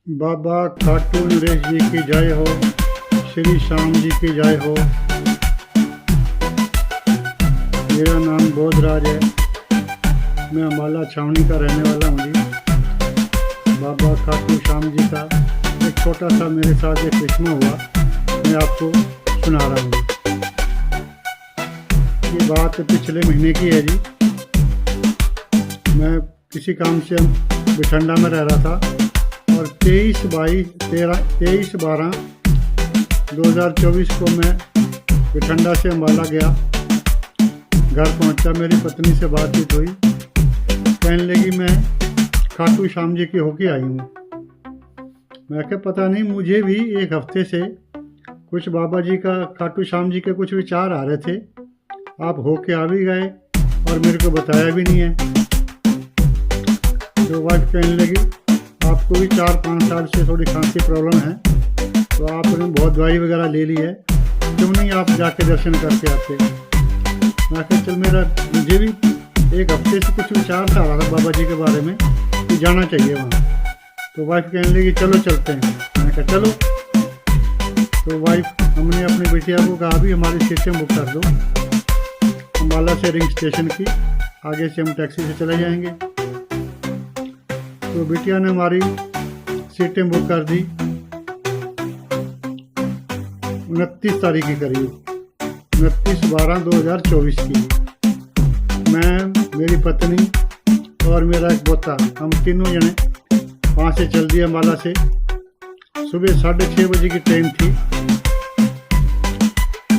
बाबा खाटू नरेश जी की जय हो, श्री श्याम जी की जय हो। मेरा नाम बोधराज है, मैं अम्बाला छावनी का रहने वाला हूँ जी। बाबा खाटू श्याम जी का एक छोटा सा मेरे साथ एक किस्मा हुआ, मैं आपको सुना रहा हूँ। ये बात पिछले महीने की है जी। मैं किसी काम से बिठंडा में रह रहा था और 23/12/2024 को मैं बिठंडा से अम्बाला गया। घर पहुंचा, मेरी पत्नी से बातचीत हुई, कहने लगी मैं खाटू श्याम जी की होके आई हूँ। मैं क्या पता नहीं, मुझे भी एक हफ्ते से कुछ बाबा जी का, खाटू श्याम जी के कुछ विचार आ रहे थे। आप होके आ भी गए और मेरे को बताया भी नहीं है। तो वाइफ कहने लगी आपको भी 4-5 साल से थोड़ी खांसी प्रॉब्लम है, तो आपने बहुत दवाई वगैरह ले ली है, क्यों नहीं आप जाके दर्शन करके आते। मैं कहा चल, मुझे भी एक हफ्ते से कुछ विचार था आ रहा था बाबा जी के बारे में कि जाना चाहिए वहाँ। तो वाइफ कहने लगी चलो चलते हैं। मैं कहा चलो। तो वाइफ, हमने अपनी बिटिया को कहा भी हमारी सीटें बुक कर दो अम्बाला से रिंग स्टेशन की, आगे से हम टैक्सी से चले जाएंगे। तो बिटिया ने हमारी सीटें बुक कर दी 29 तारीख की करीब, 29/12/2024 की। मैं, मेरी पत्नी और मेरा एक पोता, हम तीनों जने वहाँ से चल दिए अम्बाला से। सुबह 6:30 बजे की ट्रेन थी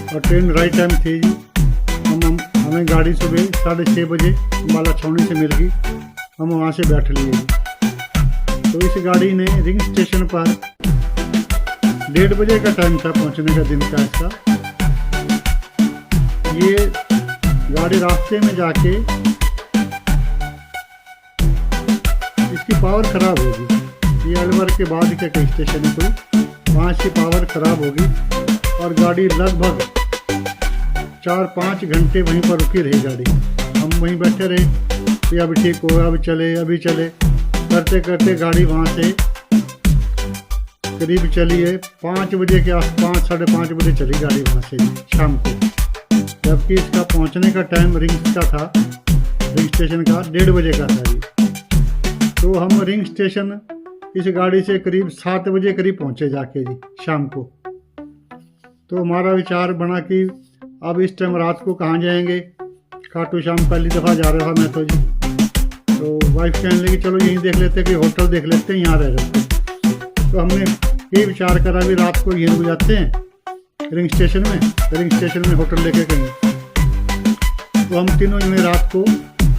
और ट्रेन राइट टाइम थी जी। हमें गाड़ी सुबह 6:30 बजे अम्बाला छावनी से मिल गई, हम वहाँ से बैठ लिए। तो इस गाड़ी ने रिंग स्टेशन पर 1:30 बजे का टाइम था पहुंचने का, दिन का इसका। ये गाड़ी रास्ते में जाके इसकी पावर खराब होगी। ये अलवर के बाद के कई स्टेशन है कोई, वहाँ से पावर खराब होगी और गाड़ी लगभग 4-5 घंटे वहीं पर रुकी रही गाड़ी। हम वहीं बैठे रहे कि अभी ठीक हो, अभी चले, अभी चले, करते करते गाड़ी वहाँ से करीब चली है 5 बजे के आसपास, 5:30 बजे चली गाड़ी वहाँ से शाम को, जबकि इसका पहुँचने का टाइम रिंग का था, रिंग स्टेशन का 1:30 बजे का था जी। तो हम रिंग स्टेशन इस गाड़ी से करीब 7 बजे करीब पहुँचे जाके जी शाम को। तो हमारा विचार बना कि अब इस टाइम रात को कहाँ जाएंगे, खाटू श्याम पहली दफ़ा जा रहा था मैं तो जी। तो वाइफ कहने लगी चलो यहीं देख लेते कि होटल देख लेते हैं, यहाँ रह जाते हैं। तो हमने ये विचार करा भी रात को यहीं रुक जाते हैं रिंग स्टेशन में होटल लेके कहीं। तो हम तीनों जने रात को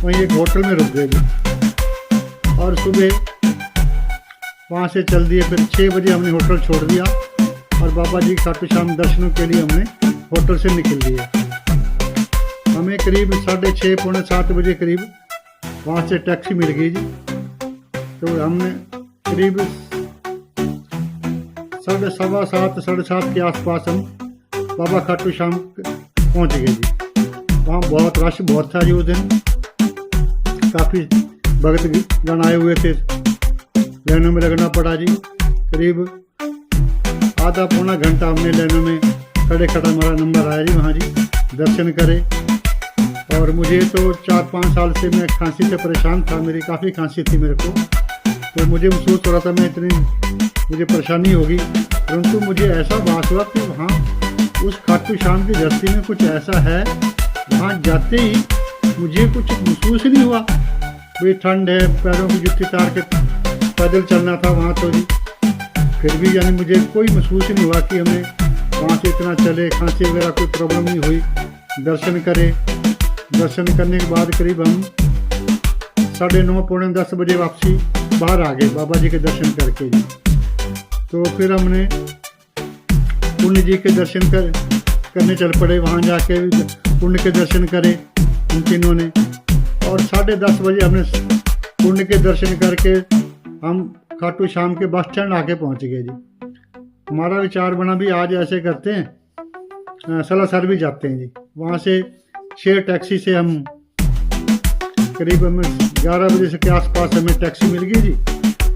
वहीं एक होटल में रुक गए और सुबह वहाँ से चल दिए। फिर 6 बजे हमने होटल छोड़ दिया और बाबा जी खाटू श्याम दर्शनों के लिए हमने होटल से निकल लिए। हमें करीब 6:30-7 बजे करीब वहाँ से टैक्सी मिल गई जी। तो हमने करीब 7:15-7:30 के आसपास हम बाबा खाटू श्याम पहुँच गए जी। वहाँ बहुत रश बहुत था जी उस दिन, काफ़ी भगत गण आए हुए थे, लाइनों में लगना पड़ा जी। करीब आधा-पौना घंटा हमने लाइनों में खड़े हमारा नंबर आया जी वहाँ जी, दर्शन करे। और मुझे तो 4-5 साल से मैं खांसी से परेशान था, मेरी काफ़ी खांसी थी मेरे को। तो मुझे महसूस हो रहा था मैं इतनी मुझे परेशानी होगी, परंतु मुझे ऐसा भास हुआ कि वहाँ उस खाटू श्याम की धरती में कुछ ऐसा है, वहाँ जाते ही मुझे कुछ महसूस नहीं हुआ। भाई ठंड है, पैरों की जुत्ती तार के पैदल चलना था वहाँ तो जी, फिर भी यानी मुझे कोई महसूस नहीं हुआ कि हमें वहाँ से इतना चले, खांसी वगैरह कोई प्रॉब्लम नहीं हुई। दर्शन करे, दर्शन करने के बाद करीब हम 9:30-10 बजे वापसी बाहर आ गए बाबा जी के दर्शन करके जी। तो फिर हमने पुण्य जी के दर्शन करने चल पड़े। वहाँ जाके पुण्य के दर्शन करे हम तीनों ने, और 10:30 बजे हमने पुण्य के दर्शन करके हम खाटू श्याम के बस स्टैंड आके पहुँच गए जी। हमारा विचार बना भी आज ऐसे करते हैं, सलासर भी जाते हैं जी। वहाँ से शेयर टैक्सी से हम करीब 11 बजे के आसपास हमें टैक्सी मिल गई जी।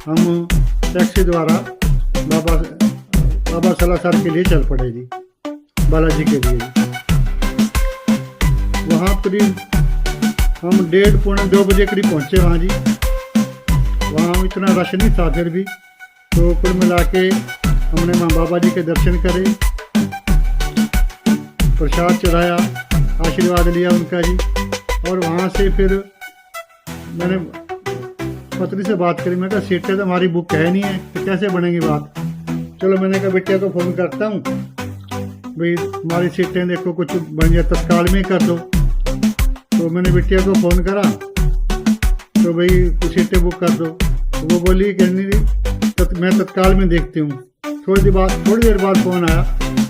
हम टैक्सी द्वारा बाबा सलासर के लिए चल पड़े जी, बालाजी के लिए। वहाँ करीब हम 1:30 पौने 2 बजे करीब पहुँचे वहाँ जी। वहाँ इतना रश नहीं था फिर भी, तो कुल मिला के हमने माँ बाबा जी के दर्शन करे, प्रसाद चढ़ाया, आशीर्वाद लिया उनका जी। और वहाँ से फिर मैंने पत्नी से बात करी, मैं कहा सीटें तो हमारी बुक है नहीं है, तो कैसे बनेगी बात। चलो मैंने कहा बेटिया को फ़ोन करता हूँ, भाई हमारी सीटें देखो कुछ बन जाए, तत्काल में कर दो। तो मैंने बिटिया को फ़ोन करा, तो भाई कुछ सीटें बुक कर दो। तो वो बोली कहनी मैं तत्काल में देखती हूँ। थोड़ी देर बाद फ़ोन आया,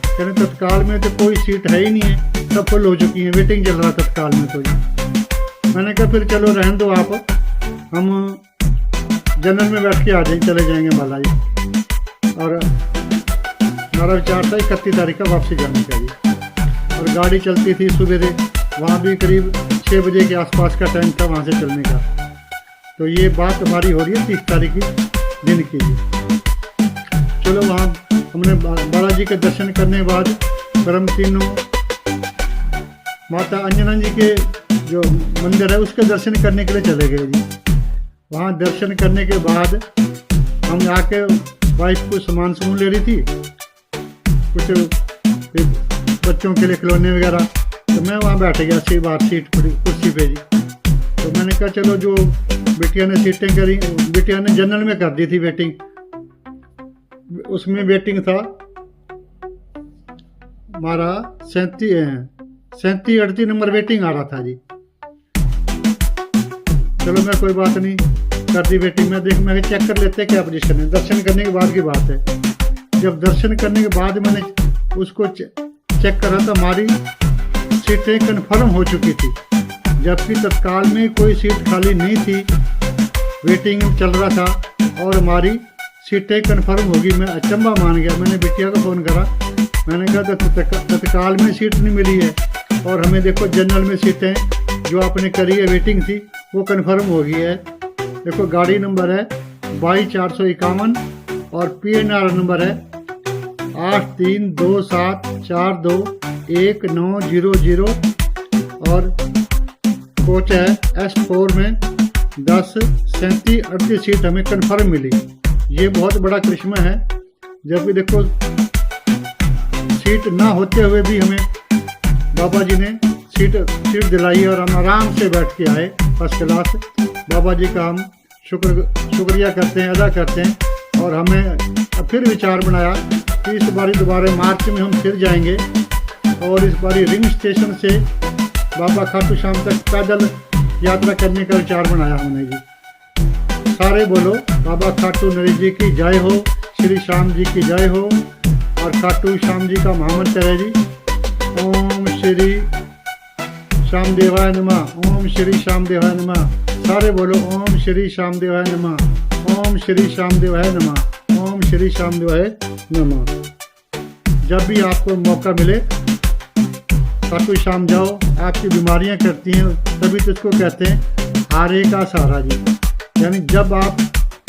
कहने तत्काल में तो कोई सीट है ही नहीं है, सब फुल हो चुकी हैं, वेटिंग चल रहा तत्काल में तो जी। मैंने कहा फिर चलो रहने दो आप, हम जनरल में बैठ के चले जाएंगे बालाजी। और हमारा विचार था 31 तारीख का वापसी करने का जी। और गाड़ी चलती थी सुबह से, वहाँ भी करीब 6 बजे के आसपास का टाइम था वहाँ से चलने का। तो ये बात हमारी हो रही है 30 तारीख की दिन की जी। चलो वहाँ हमने बालाजी के दर्शन करने के बाद फिर हम तीनों माता अंजना जी के जो मंदिर है उसके दर्शन करने के लिए चले गए जी। वहाँ दर्शन करने के बाद हम आके वाइफ को सामान ले रही थी, कुछ बच्चों के लिए खिलौने वगैरह, तो मैं वहाँ बैठ गया सीट कुर्सी पे जी। तो मैंने कहा चलो जो बिटिया ने सीटें करी, बिटिया ने जनरल में कर दी थी वेटिंग, उसमें वेटिंग था हमारा 37-38 नंबर वेटिंग आ रहा था जी। चलो मैं कोई बात नहीं, कर दी वेटिंग। मैं चेक कर लेते क्या पोजीशन है, दर्शन करने के बाद की बात है। जब दर्शन करने के बाद मैंने उसको चेक करा तो हमारी सीटें कन्फर्म हो चुकी थी, जबकि तत्काल में कोई सीट खाली नहीं थी, वेटिंग चल रहा था और हमारी सीटें कन्फर्म होगी। मैं अचंबा मान गया। मैंने बिटिया को फ़ोन करा, मैंने कहा तत्काल में सीट नहीं मिली है और हमें देखो जनरल में सीटें जो आपने करी है वेटिंग थी वो कन्फर्म हो गई है। देखो गाड़ी नंबर है 22-451 और PNR नंबर है 8327421900 और कोच है S4 में 10-37-38 सीट हमें कन्फर्म मिली। ये बहुत बड़ा करिश्मा है, जबकि देखो सीट ना होते हुए भी हमें बाबा जी ने सीट दिलाई और हम आराम से बैठ के आए फर्स्ट क्लास। बाबा जी का हम शुक्रिया करते हैं, अदा करते हैं। और हमें फिर विचार बनाया कि इस बारी दोबारा मार्च में हम फिर जाएंगे और इस बारी रिंग स्टेशन से बाबा खाटू श्याम तक पैदल यात्रा करने का विचार बनाया हमने जी। सारे बोलो बाबा खाटू नरेश जी की जय हो, श्री श्याम जी की जय हो। और खाटू श्याम जी का महामंत्र है जी, ओम श्री श्याम देवाय नमः, ओम श्री श्याम देवाय नमः। सारे बोलो ओम श्री श्याम देवाय नमः, ओम श्री श्याम देवाय नमः, ओम श्री श्याम देवाय नमः। जब भी आपको मौका मिले खाटू श्याम जाओ। आपकी बीमारियां करती हैं, तभी तो इसको कहते हैं हारे का सहारा जी। यानी जब आप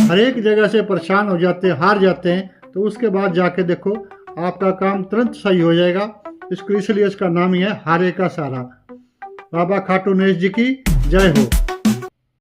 हर एक जगह से परेशान हो जाते हैं, हार जाते हैं, तो उसके बाद जाके देखो आपका काम तुरंत सही हो जाएगा। इसलिए इसका नाम ही है हारे का सहारा। बाबा खाटू नरेश जी की जय हो।